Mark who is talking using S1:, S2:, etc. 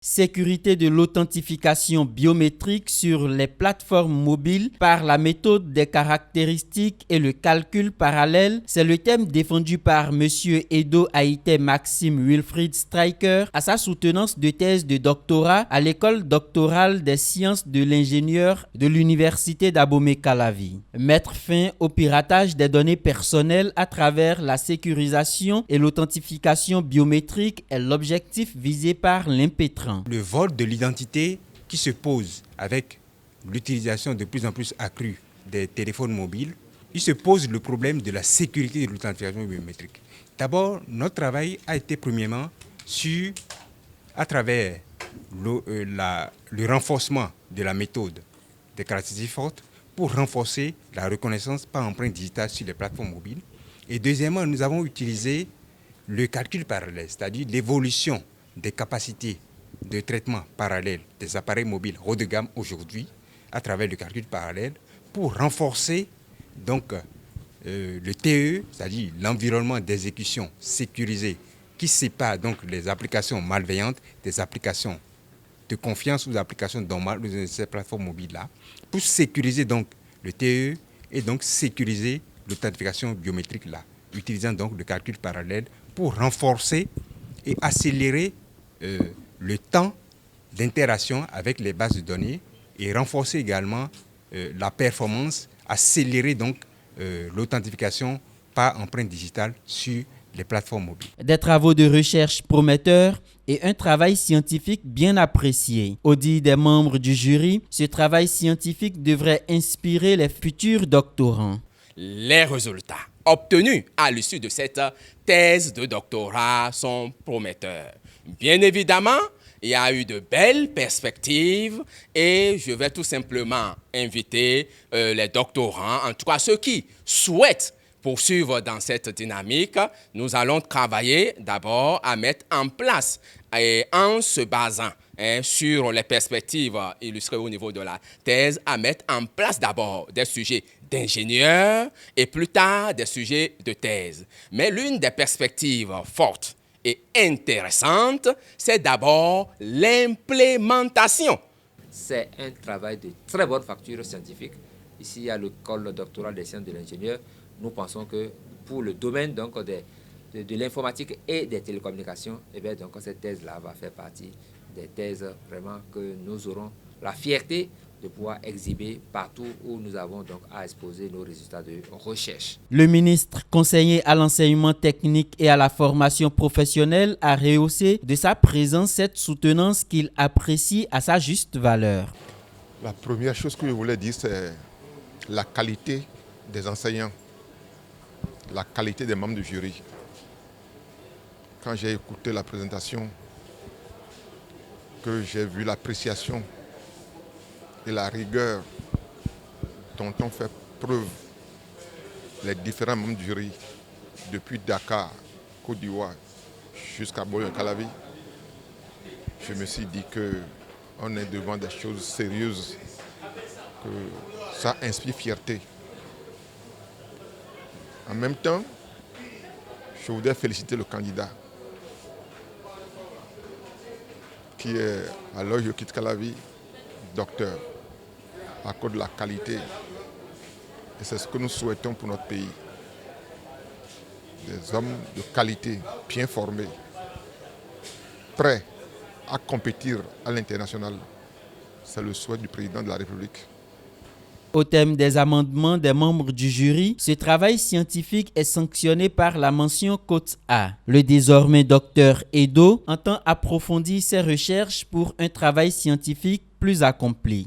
S1: Sécurité de l'authentification biométrique sur les plateformes mobiles par la méthode des caractéristiques et le calcul parallèle, c'est le thème défendu par M. Edo Aïté Maxime Wilfried Stryker à sa soutenance de thèse de doctorat à l'école doctorale des sciences de l'ingénieur de l'université d'Abomey-Calavi. Mettre fin au piratage des données personnelles à travers la sécurisation et l'authentification biométrique est l'objectif visé par l'impétrant.
S2: Le vol de l'identité qui se pose avec l'utilisation de plus en plus accrue des téléphones mobiles, il se pose le problème de la sécurité de l'authentification biométrique. D'abord, notre travail a été premièrement à travers le renforcement de la méthode des caractéristiques fortes pour renforcer la reconnaissance par empreinte digitale sur les plateformes mobiles. Et deuxièmement, nous avons utilisé le calcul parallèle, c'est-à-dire l'évolution des capacités de traitement parallèle des appareils mobiles haut de gamme aujourd'hui à travers le calcul parallèle pour renforcer donc le TE, c'est-à-dire l'environnement d'exécution sécurisé qui sépare donc les applications malveillantes des applications de confiance ou des applications normales de ces plateformes mobiles-là, pour sécuriser donc le TE et donc sécuriser l'authentification biométrique-là, utilisant donc le calcul parallèle pour renforcer et accélérer le temps d'interaction avec les bases de données et renforcer également la performance, accélérer donc l'authentification par empreinte digitale sur les plateformes mobiles.
S1: Des travaux de recherche prometteurs et un travail scientifique bien apprécié. Au dit des membres du jury, ce travail scientifique devrait inspirer les futurs doctorants.
S3: Les résultats obtenus à l'issue de cette thèse de doctorat sont prometteurs. Bien évidemment, il y a eu de belles perspectives et je vais tout simplement inviter les doctorants, en tout cas ceux qui souhaitent poursuivre dans cette dynamique. Nous allons travailler d'abord à mettre en place et en se basant sur les perspectives illustrées au niveau de la thèse, à mettre en place d'abord des sujets d'ingénieurs et plus tard des sujets de thèse. Mais l'une des perspectives fortes et intéressante, c'est d'abord l'implémentation.
S4: C'est un travail de très bonne facture scientifique. Ici, à l'école doctorale des sciences de l'ingénieur, nous pensons que pour le domaine donc, de l'informatique et des télécommunications, eh bien, donc, cette thèse-là va faire partie des thèses vraiment que nous aurons la fierté de pouvoir exhiber partout où nous avons donc à exposer nos résultats de recherche.
S1: Le ministre conseiller à l'enseignement technique et à la formation professionnelle a rehaussé de sa présence cette soutenance qu'il apprécie à sa juste valeur.
S5: La première chose que je voulais dire, c'est la qualité des enseignants, la qualité des membres du jury. Quand j'ai écouté la présentation, que j'ai vu l'appréciation et la rigueur dont ont fait preuve les différents membres du jury, depuis Dakar, Côte d'Ivoire, jusqu'à Abomey-Calavi, je me suis dit qu'on est devant des choses sérieuses, que ça inspire fierté. En même temps, je voudrais féliciter le candidat qui est à l'âge de Calavi, docteur, à cause de la qualité. Et c'est ce que nous souhaitons pour notre pays. Des hommes de qualité, bien formés, prêts à compétir à l'international. C'est le souhait du président de la République.
S1: Au thème des amendements des membres du jury, ce travail scientifique est sanctionné par la mention cote A. Le désormais docteur Edo entend approfondir ses recherches pour un travail scientifique plus accompli.